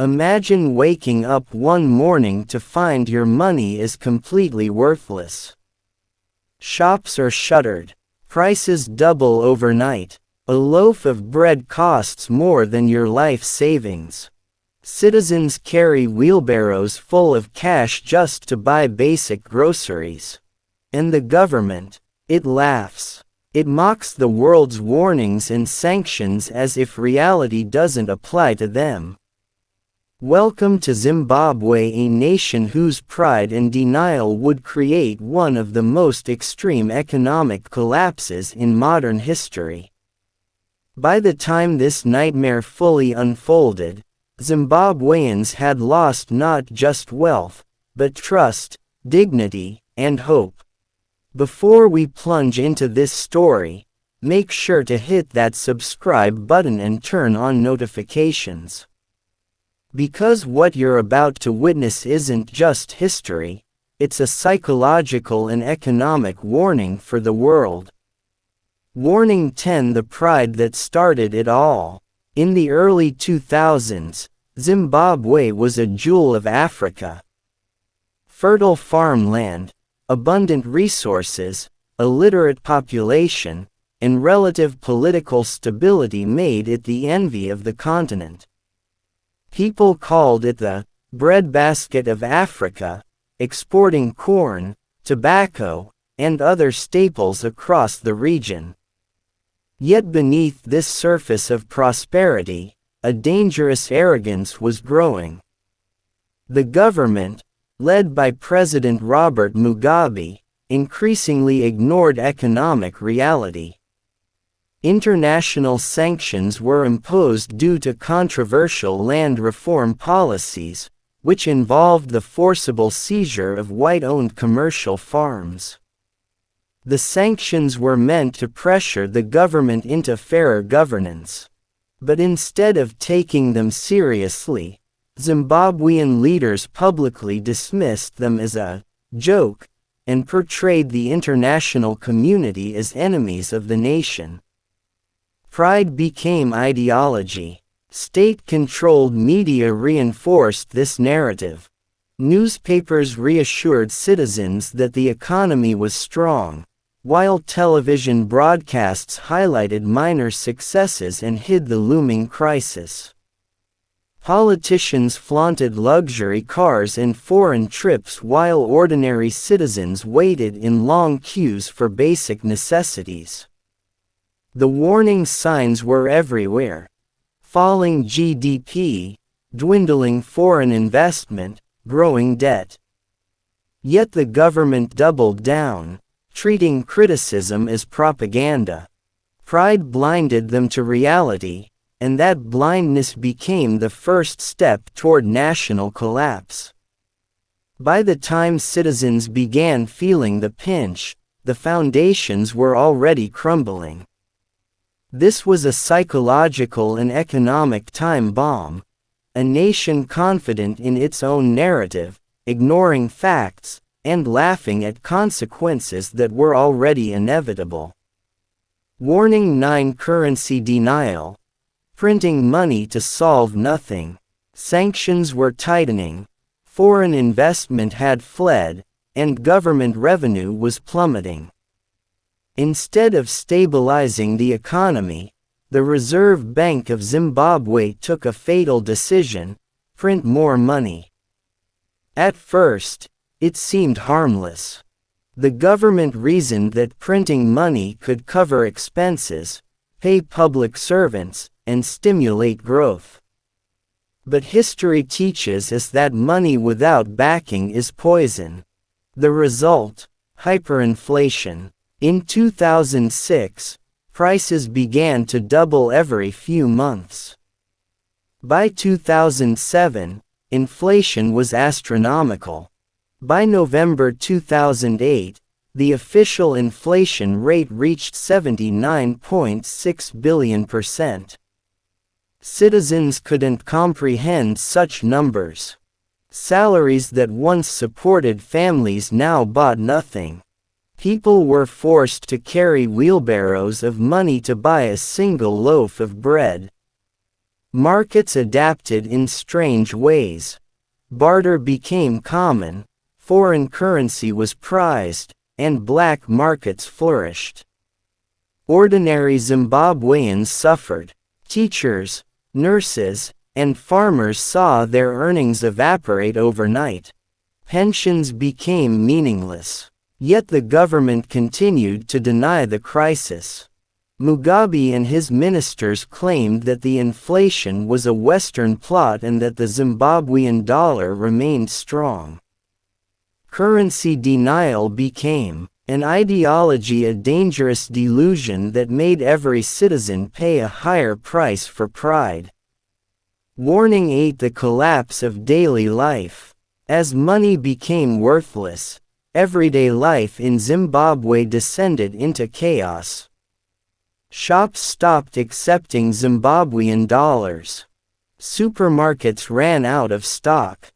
Imagine waking up one morning to find your money is completely worthless. Shops are shuttered. Prices double overnight. A loaf of bread costs more than your life savings. Citizens carry wheelbarrows full of cash just to buy basic groceries. And the government, it laughs. It mocks the world's warnings and sanctions as if reality doesn't apply to them. Welcome to Zimbabwe, a nation whose pride and denial would create one of the most extreme economic collapses in modern history. By the time this nightmare fully unfolded, Zimbabweans had lost not just wealth, but trust, dignity, and hope. Before we plunge into this story, make sure to hit that subscribe button and turn on notifications. Because what you're about to witness isn't just history, it's a psychological and economic warning for the world. Warning 10: The pride that started it all. In the early 2000s, Zimbabwe was a jewel of Africa. Fertile farmland, abundant resources, a literate population, and relative political stability made it the envy of the continent. People called it the breadbasket of Africa, exporting corn, tobacco, and other staples across the region. Yet beneath this surface of prosperity, a dangerous arrogance was growing. The government, led by President Robert Mugabe, increasingly ignored economic reality. International sanctions were imposed due to controversial land reform policies, which involved the forcible seizure of white-owned commercial farms. The sanctions were meant to pressure the government into fairer governance. But instead of taking them seriously, Zimbabwean leaders publicly dismissed them as a joke and portrayed the international community as enemies of the nation. Pride became ideology. State-controlled media reinforced this narrative. Newspapers reassured citizens that the economy was strong, while television broadcasts highlighted minor successes and hid the looming crisis. Politicians flaunted luxury cars and foreign trips while ordinary citizens waited in long queues for basic necessities. The warning signs were everywhere: falling GDP, dwindling foreign investment, growing debt. Yet the government doubled down, treating criticism as propaganda. Pride blinded them to reality, and that blindness became the first step toward national collapse. By the time citizens began feeling the pinch, the foundations were already crumbling. This was a psychological and economic time bomb. A nation confident in its own narrative, ignoring facts, and laughing at consequences that were already inevitable. Warning 9: Currency denial. Printing money to solve nothing. Sanctions were tightening. Foreign investment had fled, and government revenue was plummeting. Instead of stabilizing the economy, the Reserve Bank of Zimbabwe took a fatal decision: print more money. At first, it seemed harmless. The government reasoned that printing money could cover expenses, pay public servants, and stimulate growth. But history teaches us that money without backing is poison. The result: hyperinflation. In 2006, prices began to double every few months. By 2007, inflation was astronomical. By November 2008, the official inflation rate reached 79.6 billion%. Citizens couldn't comprehend such numbers. Salaries that once supported families now bought nothing. People were forced to carry wheelbarrows of money to buy a single loaf of bread. Markets adapted in strange ways. Barter became common, foreign currency was prized, and black markets flourished. Ordinary Zimbabweans suffered. Teachers, nurses, and farmers saw their earnings evaporate overnight. Pensions became meaningless. Yet the government continued to deny the crisis. Mugabe and his ministers claimed that the inflation was a Western plot and that the Zimbabwean dollar remained strong. Currency denial became an ideology, a dangerous delusion that made every citizen pay a higher price for pride. Warning 8. The collapse of daily life. As money became worthless, everyday life in Zimbabwe descended into chaos. Shops stopped accepting Zimbabwean dollars. Supermarkets ran out of stock.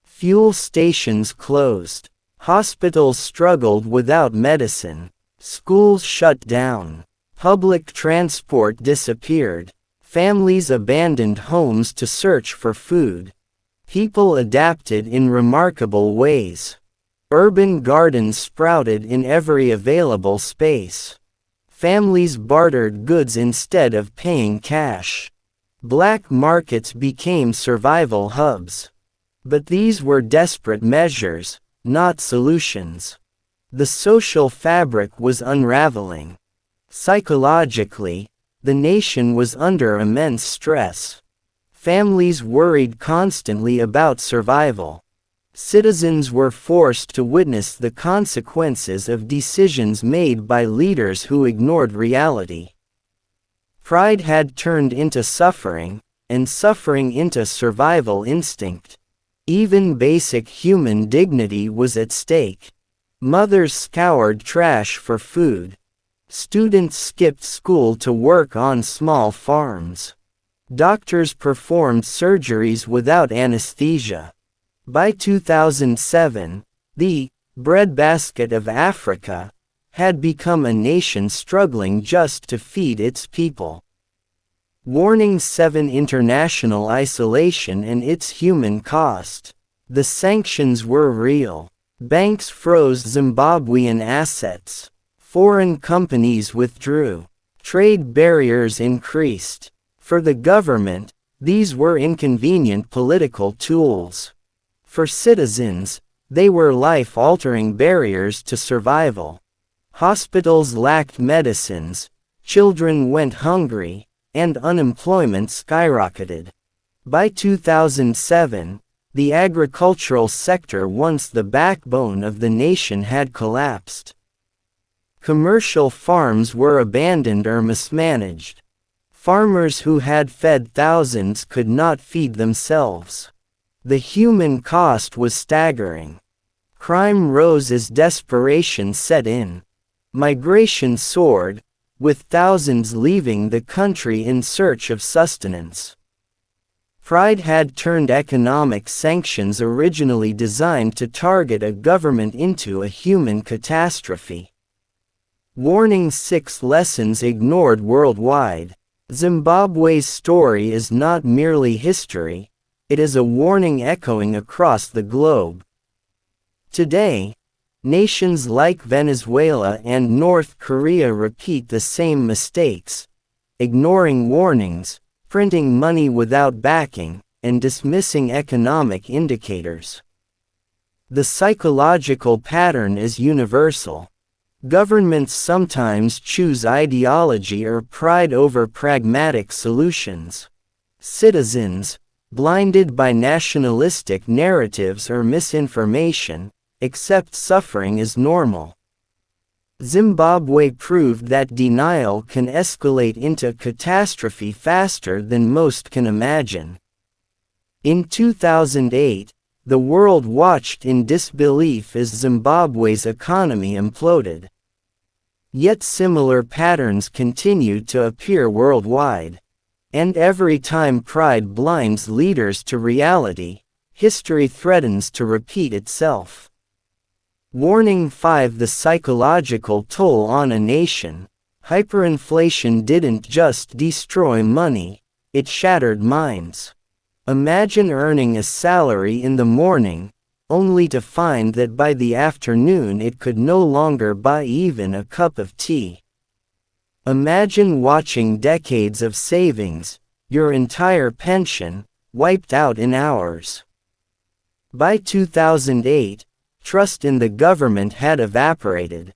Fuel stations closed. Hospitals struggled without medicine. Schools shut down. Public transport disappeared. Families abandoned homes to search for food. People adapted in remarkable ways. Urban gardens sprouted in every available space. Families bartered goods instead of paying cash. Black markets became survival hubs. But these were desperate measures, not solutions. The social fabric was unraveling. Psychologically, the nation was under immense stress. Families worried constantly about survival. Citizens were forced to witness the consequences of decisions made by leaders who ignored reality. Pride had turned into suffering, and suffering into survival instinct. Even basic human dignity was at stake. Mothers scoured trash for food. Students skipped school to work on small farms. Doctors performed surgeries without anesthesia. By 2007, the breadbasket of Africa had become a nation struggling just to feed its people. Warning 7. International isolation and its human cost. The sanctions were real. Banks froze Zimbabwean assets. Foreign companies withdrew. Trade barriers increased. For the government, these were inconvenient political tools. For citizens, they were life-altering barriers to survival. Hospitals lacked medicines, children went hungry, and unemployment skyrocketed. By 2007, the agricultural sector, once the backbone of the nation, had collapsed. Commercial farms were abandoned or mismanaged. Farmers who had fed thousands could not feed themselves. The human cost was staggering. Crime rose as desperation set in. Migration soared, with thousands leaving the country in search of sustenance. Pride had turned economic sanctions originally designed to target a government into a human catastrophe. Warning 6. Lessons ignored worldwide. Zimbabwe's story is not merely history. It is a warning echoing across the globe. Today, nations like Venezuela and North Korea repeat the same mistakes, ignoring warnings, printing money without backing, and dismissing economic indicators. The psychological pattern is universal. Governments sometimes choose ideology or pride over pragmatic solutions. Citizens, blinded by nationalistic narratives or misinformation, accept suffering as normal. Zimbabwe proved that denial can escalate into catastrophe faster than most can imagine. In 2008, the world watched in disbelief as Zimbabwe's economy imploded. Yet similar patterns continue to appear worldwide. And every time pride blinds leaders to reality, history threatens to repeat itself. Warning 5. The psychological toll on a nation. Hyperinflation didn't just destroy money, it shattered minds. Imagine earning a salary in the morning, only to find that by the afternoon it could no longer buy even a cup of tea. Imagine watching decades of savings, your entire pension, wiped out in hours. By 2008, trust in the government had evaporated.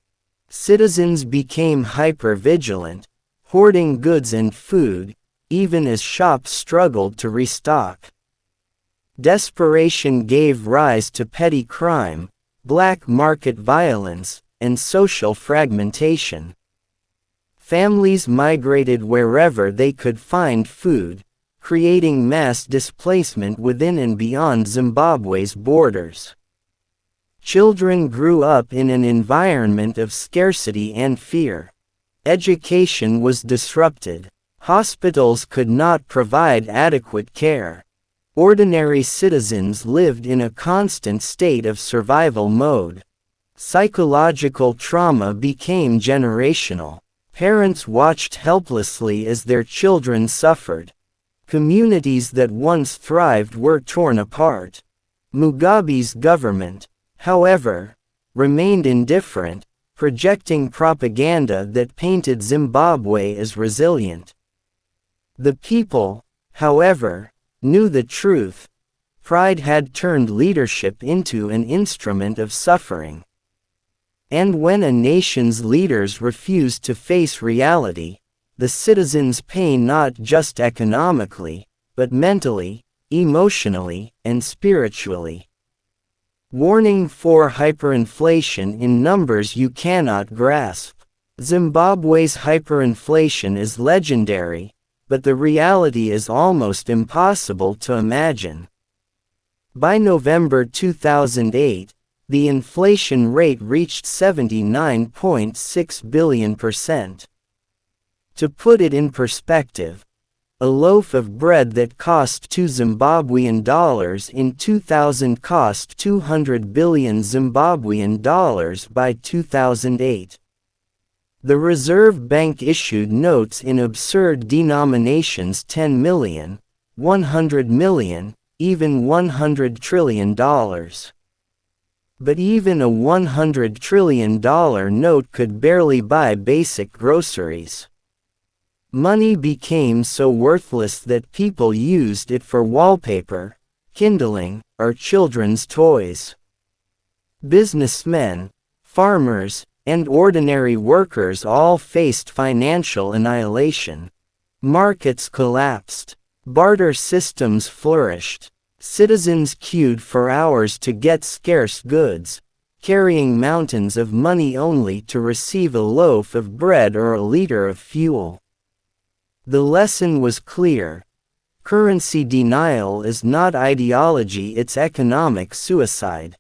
Citizens became hyper-vigilant, hoarding goods and food, even as shops struggled to restock. Desperation gave rise to petty crime, black market violence, and social fragmentation. Families migrated wherever they could find food, creating mass displacement within and beyond Zimbabwe's borders. Children grew up in an environment of scarcity and fear. Education was disrupted. Hospitals could not provide adequate care. Ordinary citizens lived in a constant state of survival mode. Psychological trauma became generational. Parents watched helplessly as their children suffered. Communities that once thrived were torn apart. Mugabe's government, however, remained indifferent, projecting propaganda that painted Zimbabwe as resilient. The people, however, knew the truth. Pride had turned leadership into an instrument of suffering. And when a nation's leaders refused to face reality, the citizens pain not just economically, but mentally, emotionally, and spiritually. Warning for hyperinflation in numbers you cannot grasp. Zimbabwe's hyperinflation is legendary, but the reality is almost impossible to imagine. By November 2008, the inflation rate reached 79.6 billion%. To put it in perspective, a loaf of bread that cost $2 in 2000 cost 200 billion Zimbabwean dollars by 2008. The Reserve Bank issued notes in absurd denominations: 10 million, 100 million, even $100 trillion. But even a $100 trillion note could barely buy basic groceries. Money became so worthless that people used it for wallpaper, kindling, or children's toys. Businessmen, farmers, and ordinary workers all faced financial annihilation. Markets collapsed. Barter systems flourished. Citizens queued for hours to get scarce goods, carrying mountains of money only to receive a loaf of bread or a liter of fuel. The lesson was clear. Currency denial is not ideology, it's economic suicide.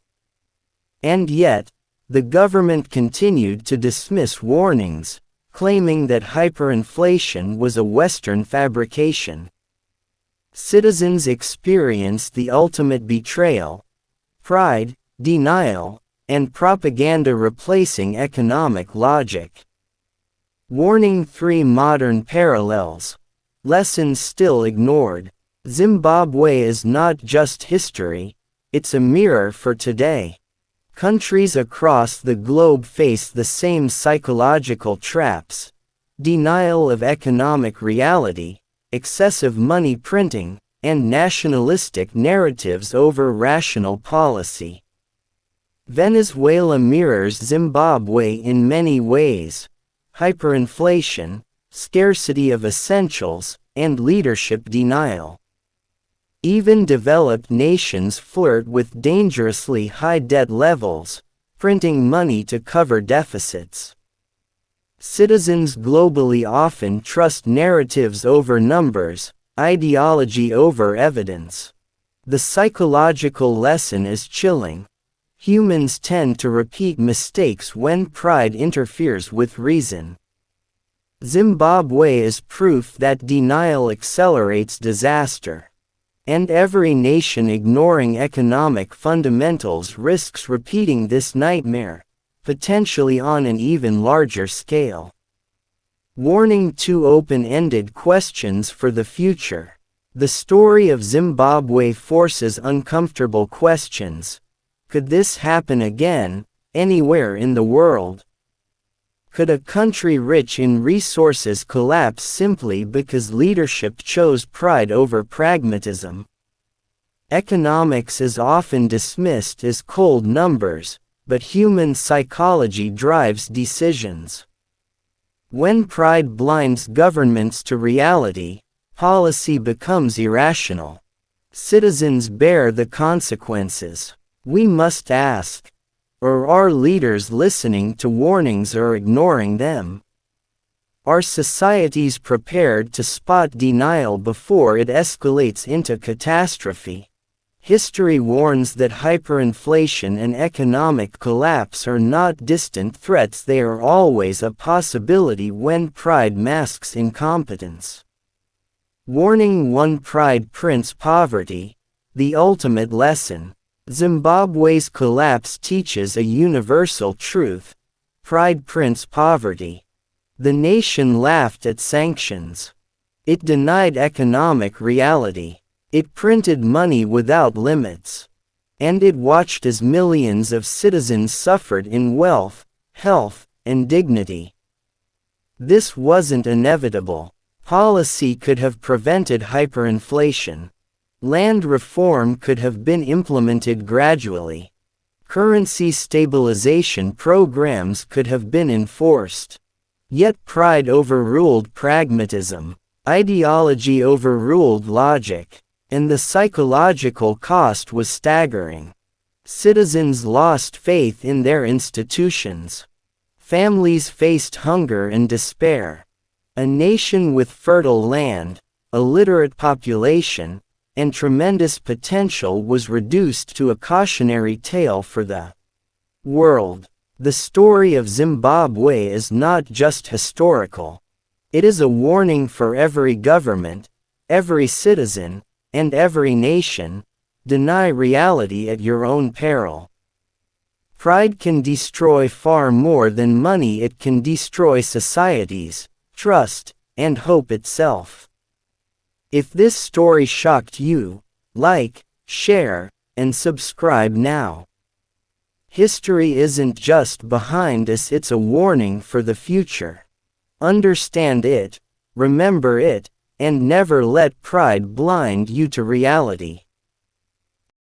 And yet, the government continued to dismiss warnings, claiming that hyperinflation was a Western fabrication. Citizens experienced the ultimate betrayal: pride, denial, and propaganda replacing economic logic. Warning: 3 modern parallels. Lessons still ignored. Zimbabwe is not just history, it's a mirror for today. Countries across the globe face the same psychological traps: denial of economic reality, excessive money printing, and nationalistic narratives over rational policy. Venezuela mirrors Zimbabwe in many ways: hyperinflation, scarcity of essentials, and leadership denial. Even developed nations flirt with dangerously high debt levels, printing money to cover deficits. Citizens globally often trust narratives over numbers, ideology over evidence. The psychological lesson is chilling. Humans tend to repeat mistakes when pride interferes with reason. Zimbabwe is proof that denial accelerates disaster. And every nation ignoring economic fundamentals risks repeating this nightmare, potentially on an even larger scale. Warning: two open-ended questions for the future. The story of Zimbabwe forces uncomfortable questions. Could this happen again, anywhere in the world? Could a country rich in resources collapse simply because leadership chose pride over pragmatism? Economics is often dismissed as cold numbers, but human psychology drives decisions. When pride blinds governments to reality, policy becomes irrational. Citizens bear the consequences. We must ask, are leaders listening to warnings or ignoring them? Are societies prepared to spot denial before it escalates into catastrophe? History warns that hyperinflation and economic collapse are not distant threats, they are always a possibility when pride masks incompetence. Warning 1: Pride prints poverty. The ultimate lesson. Zimbabwe's collapse teaches a universal truth. Pride prints poverty. The nation laughed at sanctions. It denied economic reality. It printed money without limits. And it watched as millions of citizens suffered in wealth, health, and dignity. This wasn't inevitable. Policy could have prevented hyperinflation. Land reform could have been implemented gradually. Currency stabilization programs could have been enforced. Yet pride overruled pragmatism. Ideology overruled logic. And the psychological cost was staggering. Citizens lost faith in their institutions. Families faced hunger and despair. A nation with fertile land, a literate population, and tremendous potential was reduced to a cautionary tale for the world. The story of Zimbabwe is not just historical. It is a warning for every government, every citizen, and every nation. Deny reality at your own peril. Pride can destroy far more than money. It can destroy societies, trust, and hope itself. If this story shocked you, like, share, and subscribe now. History isn't just behind us, it's a warning for the future. Understand it, remember it, and never let pride blind you to reality.